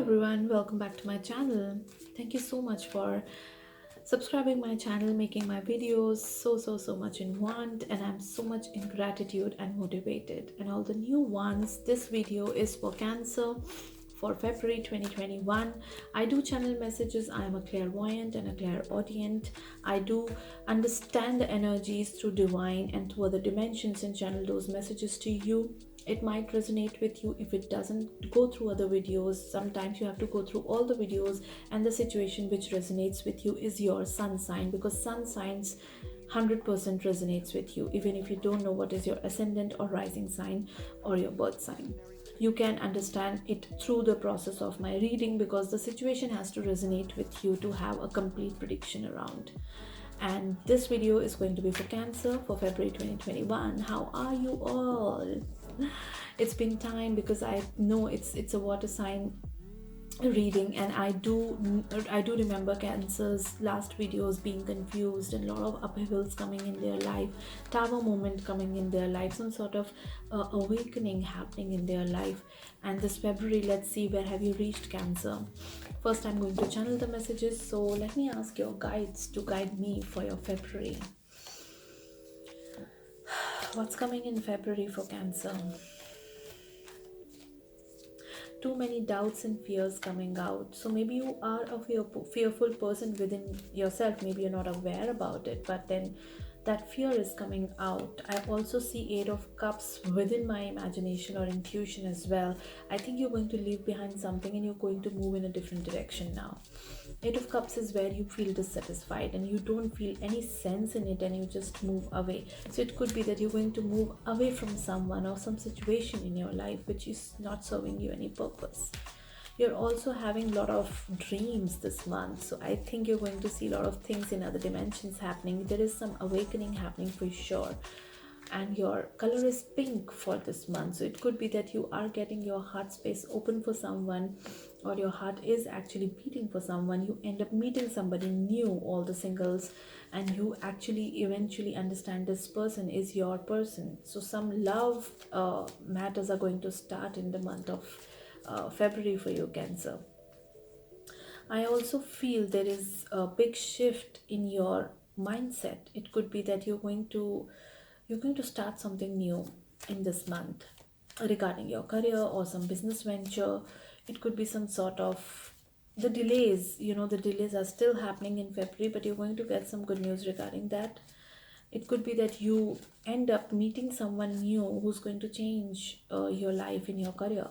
everyone, welcome back to my channel. Thank you so much for subscribing my channel, making my videos so much in want, and I'm so much in gratitude and motivated. And all the new ones, this video is for Cancer for February 2021. I do channel messages. I am a clairvoyant and a clairaudient. I do understand the energies through divine and through other dimensions and channel those messages to you. It might resonate with you. If it doesn't, go through other videos. Sometimes you have to go through all the videos, and the situation which resonates with you is your sun sign, because sun signs 100% resonates with you, even if you don't know what is your ascendant or rising sign or your birth sign. You can understand it through the process of my reading, because the situation has to resonate with you to have a complete prediction around. And this video is going to be for Cancer for February 2021. How are you all? It's been time, because I know it's a water sign reading, and I do remember Cancer's last videos being confused and a lot of upheavals coming in their life, tower moment coming in their life, some sort of awakening happening in their life. And this February, let's see, where have you reached, Cancer? First, I'm going to channel the messages, so let me ask your guides to guide me for your February. What's coming in February for Cancer? Too many doubts and fears coming out. So maybe you are a fearful person within yourself. Maybe you're not aware about it, but then that fear is coming out. I also see Eight of Cups within my imagination or intuition as well. I think you're going to leave behind something and you're going to move in a different direction now. Eight of Cups is where you feel dissatisfied and you don't feel any sense in it, and you just move away. So it could be that you're going to move away from someone or some situation in your life which is not serving you any purpose. You're also having a lot of dreams this month, so I think you're going to see a lot of things in other dimensions happening. There is some awakening happening for sure. And your color is pink for this month, so it could be that you are getting your heart space open for someone, or your heart is actually beating for someone. You end up meeting somebody new, all the singles, and you actually eventually understand this person is your person. So some love matters are going to start in the month of February for you, Cancer. I also feel there is a big shift in your mindset. It could be that you're going to start something new in this month regarding your career or some business venture. It could be some sort of the delays are still happening in February, but you're going to get some good news regarding that. It could be that you end up meeting someone new who's going to change your life in your career.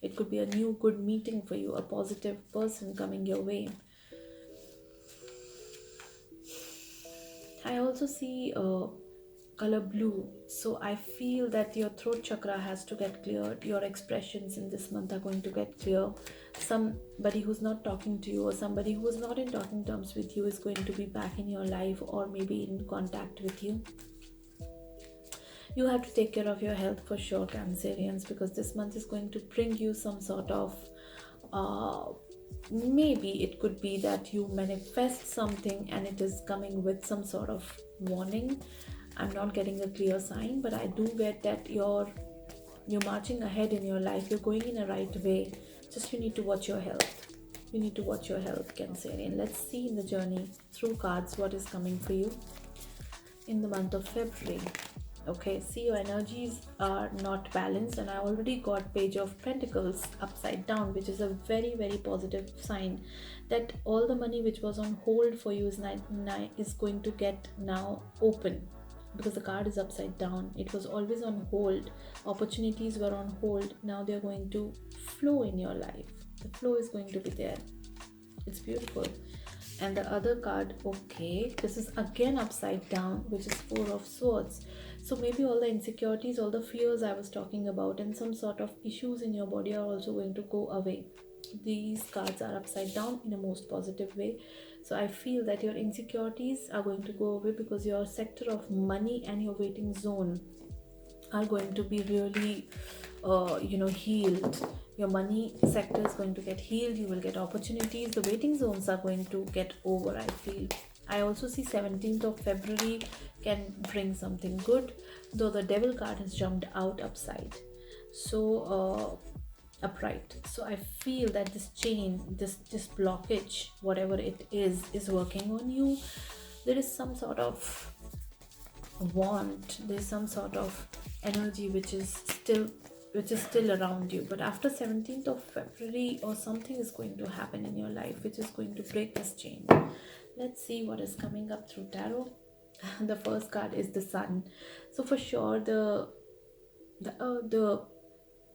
It could be a new good meeting for you, a positive person coming your way. I also see color blue, so I feel that your throat chakra has to get cleared. Your expressions in this month are going to get clear. Somebody who's not talking to you, or somebody who is not in talking terms with you, is going to be back in your life, or maybe in contact with you. You have to take care of your health for sure, Cancerians, because this month is going to bring you some sort of maybe it could be that you manifest something and it is coming with some sort of warning. I'm not getting a clear sign, but I do get that you're marching ahead in your life. You're going in a right way. Just you need to watch your health. You need to watch your health, Cancerian. Let's see in the journey through cards what is coming for you in the month of February. Okay, see, your energies are not balanced, and I already got Page of Pentacles upside down, which is a very positive sign that all the money which was on hold for you is going to get now open, because the card is upside down. It was always on hold. Opportunities were on hold. Now they're going to flow in your life. The flow is going to be there. It's beautiful. And the other card, okay, this is again upside down, which is Four of Swords. So maybe all the insecurities, all the fears I was talking about, and some sort of issues in your body are also going to go away. These cards are upside down in a most positive way. So I feel that your insecurities are going to go away, because your sector of money and your waiting zone are going to be really healed. Your money sector is going to get healed. You will get opportunities. The waiting zones are going to get over, I feel. I also see 17th of February can bring something good, though the Devil card has jumped out upside. So upright. So I feel that this chain, this blockage, whatever it is working on you. There is some sort of want, there's some sort of energy which is still around you, but after 17th of February or something is going to happen in your life which is going to break this chain. Let's see what is coming up through tarot. The first card is the Sun. So for sure the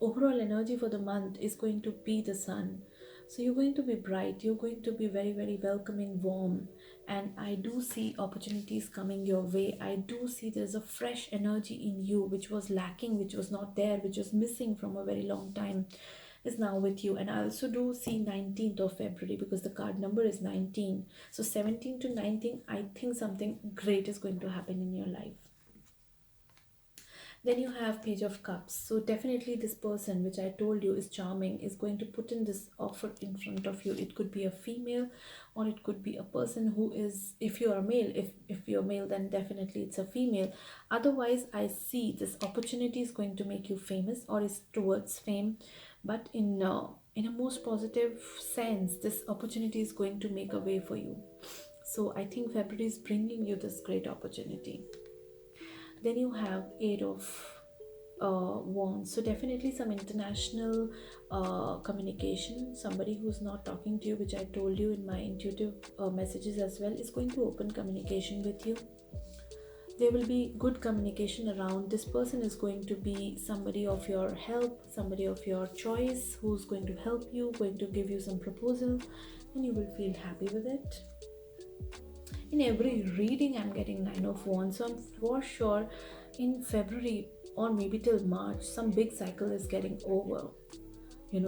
overall energy for the month is going to be the Sun. So you're going to be bright, you're going to be very, very welcoming, warm, and I do see opportunities coming your way. I do see there's a fresh energy in you which was lacking, which was not there, which was missing from a very long time, is now with you. And I also do see 19th of February because the card number is 19. So 17 to 19, I think something great is going to happen in your life. Then you have Page of Cups. So definitely this person which I told you is charming is going to put in this offer in front of you. It could be a female or it could be a person who is, if you are male, if you're male, then definitely it's a female. Otherwise, I see this opportunity is going to make you famous or is towards fame, but in a most positive sense, this opportunity is going to make a way for you. So I think February is bringing you this great opportunity. Then you have Eight of Wands. So definitely some international communication. Somebody who's not talking to you, which I told you in my intuitive messages as well, is going to open communication with you. There will be good communication around. This person is going to be somebody of your help, somebody of your choice, who's going to help you, going to give you some proposal, and you will feel happy with it. In every reading I'm getting Nine of Wands, so I'm for sure in February or maybe till March some big cycle is getting over.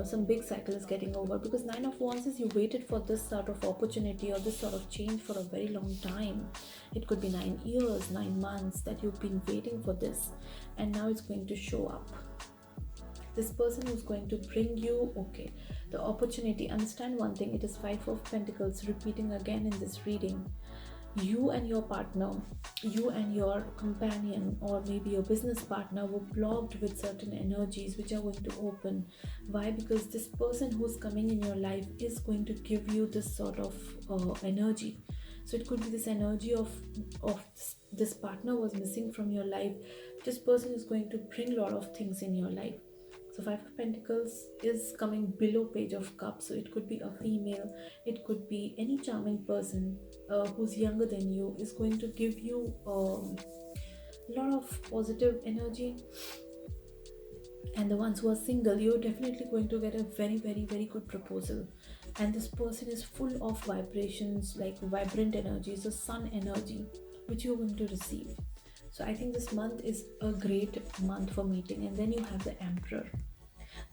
Some big cycle is getting over, because Nine of Wands is you waited for this sort of opportunity or this sort of change for a very long time. It could be 9 years, 9 months that you've been waiting for this, and now it's going to show up. This person who's going to bring you, okay, the opportunity. Understand one thing, it is Five of Pentacles repeating again in this reading. You and your partner, you and your companion, or maybe your business partner were blocked with certain energies which are going to open. Why? Because this person who's coming in your life is going to give you this sort of energy. So it could be this energy of this partner was missing from your life. This person is going to bring a lot of things in your life. So Five of Pentacles is coming below Page of Cups. So it could be a female, it could be any charming person who's younger than you, is going to give you a lot of positive energy. And the ones who are single, you're definitely going to get a very, very, very good proposal. And this person is full of vibrations, like vibrant energies, the sun energy, which you're going to receive. So I think this month is a great month for meeting. And then you have the Emperor.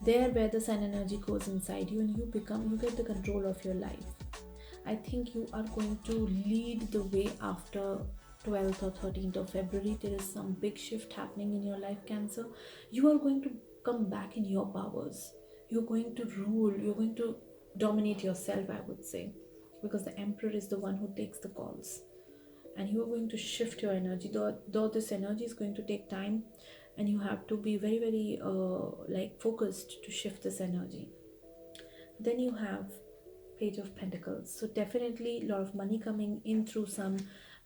There where the sun energy goes inside you and you get the control of your life. I think you are going to lead the way after 12th or 13th of February. There is some big shift happening in your life, Cancer. You are going to come back in your powers. You're going to rule. You're going to dominate yourself, I would say, because the Emperor is the one who takes the calls. And you are going to shift your energy, though this energy is going to take time, and you have to be very, very focused to shift this energy. Then you have Page of Pentacles. So definitely a lot of money coming in through some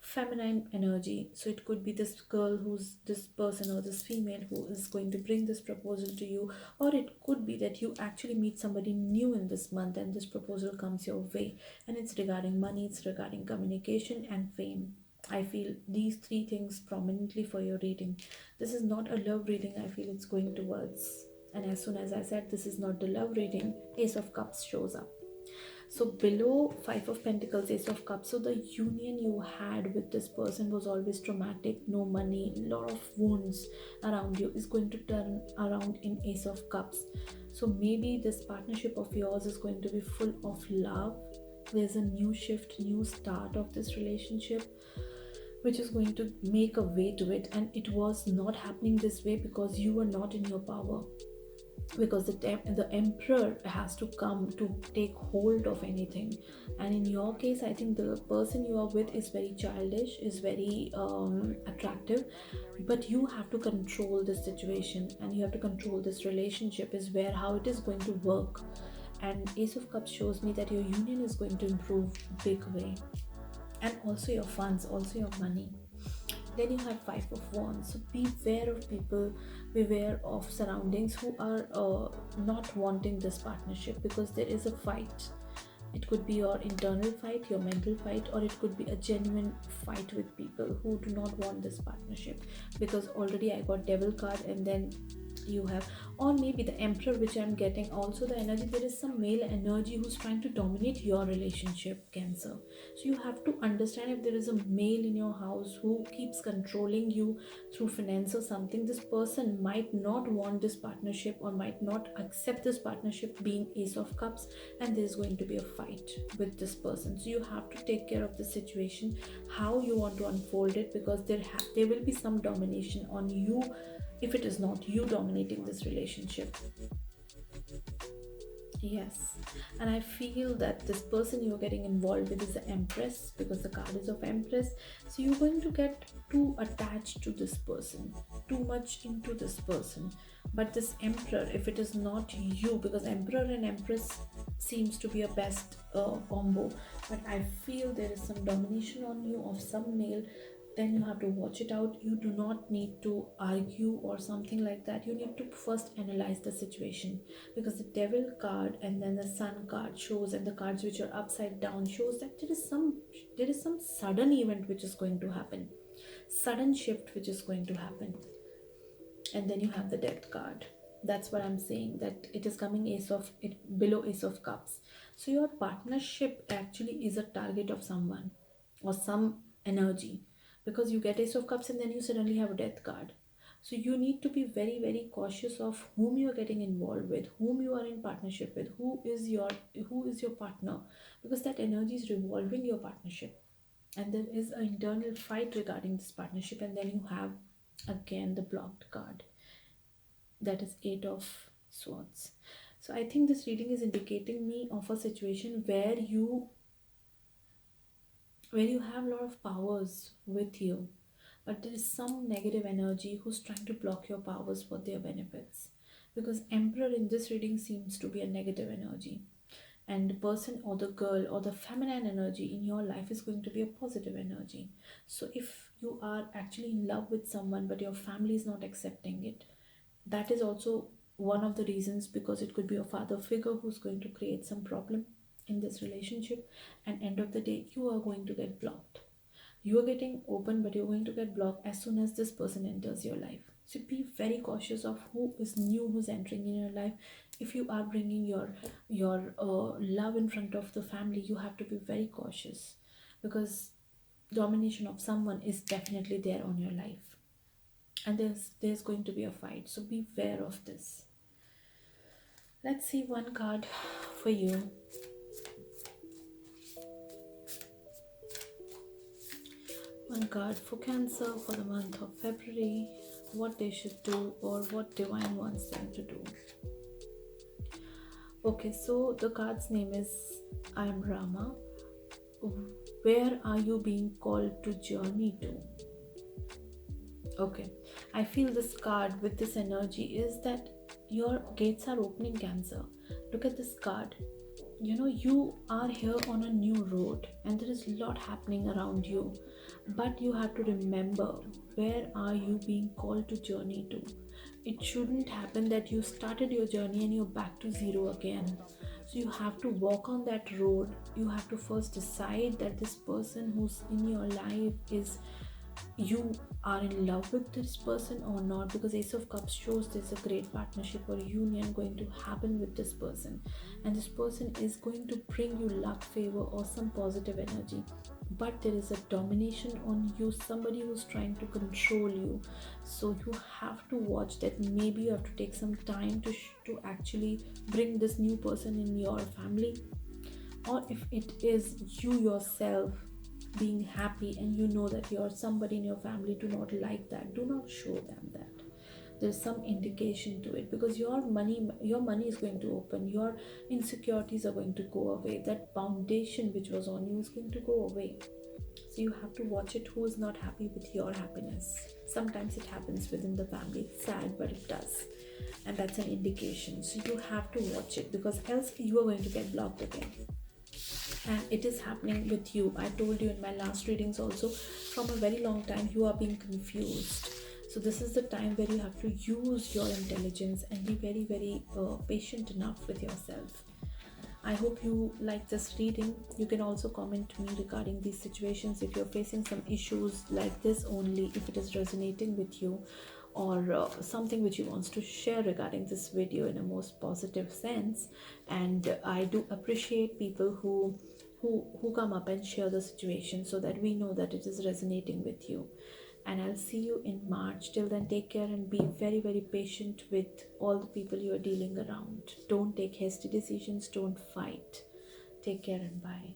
feminine energy. So it could be this girl, who's this person, or this female who is going to bring this proposal to you, or it could be that you actually meet somebody new in this month and this proposal comes your way, and it's regarding money, it's regarding communication and fame. I feel these three things prominently for your reading. This is not a love reading. I feel it's going towards, and as soon as I said this is not the love reading, Ace of Cups shows up. So below Five of Pentacles, Ace of Cups. So the union you had with this person was always traumatic, no money, a lot of wounds around you, is going to turn around in Ace of Cups. So maybe this partnership of yours is going to be full of love. There's a new shift, new start of this relationship, which is going to make a way to it. And it was not happening this way because you were not in your power. because the emperor has to come to take hold of anything. And in your case, I think the person you are with is very childish, is very attractive, but you have to control this situation and you have to control this relationship, is where how it is going to work. And Ace of Cups shows me that your union is going to improve big way, and also your funds, also your money. Then you have Five of Wands. So beware of people, beware of surroundings who are not wanting this partnership, because there is a fight. It could be your internal fight, your mental fight, or it could be a genuine fight with people who do not want this partnership. Because already I got Devil card, and then you have, or maybe the Emperor, which I'm getting. Also, the energy, there is some male energy who's trying to dominate your relationship, Cancer. So you have to understand, if there is a male in your house who keeps controlling you through finance or something, this person might not want this partnership or might not accept this partnership, being Ace of Cups, and there's going to be a fight with this person. So you have to take care of the situation, how you want to unfold it, because there will be some domination on you if it is not you dominating this relationship. Yes, and I feel that this person you're getting involved with is the Empress, because the card is of Empress. So you're going to get too attached to this person, too much into this person. But this Emperor, if it is not you, because Emperor and Empress seems to be a best combo, but I feel there is some domination on you of some male, then you have to watch it out. You do not need to argue or something like that. You need to first analyze the situation, because the Devil card and then the Sun card shows, and the cards which are upside down shows that there is some sudden event which is going to happen, sudden shift which is going to happen. And then you have the Death card. That's what I'm saying, that it is coming ace of it below Ace of Cups. So your partnership actually is a target of someone or some energy, because you get Ace of Cups and then you suddenly have a Death card. So you need to be very very cautious of whom you are getting involved with, whom you are in partnership with, who is your partner, because that energy is revolving your partnership, and there is an internal fight regarding this partnership. And then you have again the blocked card, that is Eight of Swords. So I think this reading is indicating me of a situation where you have a lot of powers with you, but there is some negative energy who's trying to block your powers for their benefits, because Emperor in this reading seems to be a negative energy, and the person or the girl or the feminine energy in your life is going to be a positive energy. So if you are actually in love with someone but your family is not accepting it, that is also one of the reasons, because it could be a father figure who's going to create some problem in this relationship, and end of the day you are going to get blocked. You are getting open, but you're going to get blocked as soon as this person enters your life. So be very cautious of who is new, who's entering in your life. If you are bringing your love in front of the family, you have to be very cautious, because domination of someone is definitely there on your life, and there's going to be a fight. So be aware of this. Let's see one card for you. One card for Cancer for the month of February, what they should do or what divine wants them to do. Okay, so the card's name is I am Rama. Where are you being called to journey to? Okay, I feel this card with this energy is that your gates are opening, Cancer. Look at this card. You are here on a new road and there is a lot happening around you, but you have to remember, where are you being called to journey to? It shouldn't happen that you started your journey and you're back to zero again. So you have to walk on that road. You have to first decide that this person who's in your life is, you are in love with this person or not, because Ace of Cups shows there's a great partnership or union going to happen with this person, and this person is going to bring you luck, favor, or some positive energy. But there is a domination on you, somebody who's trying to control you. So you have to watch that. Maybe you have to take some time to actually bring this new person in your family, or if it is you yourself being happy and you know that somebody in your family do not like that, do not show them that. There's some indication to it, because your money is going to open, your insecurities are going to go away, that foundation which was on you is going to go away. So you have to watch it, who is not happy with your happiness. Sometimes it happens within the family, it's sad, but it does, and that's an indication. So you have to watch it, because else you are going to get blocked again. And it is happening with you. I told you in my last readings also, from a very long time you are being confused. So this is the time where you have to use your intelligence and be very, very patient enough with yourself. I hope you like this reading. You can also comment me regarding these situations if you're facing some issues like this only, if it is resonating with you, or something which you wants to share regarding this video in a most positive sense. And I do appreciate people who come up and share the situation, so that we know that it is resonating with you. And I'll see you in March. Till then, take care and be very, very patient with all the people you are dealing around. Don't take hasty decisions, don't fight. Take care and bye.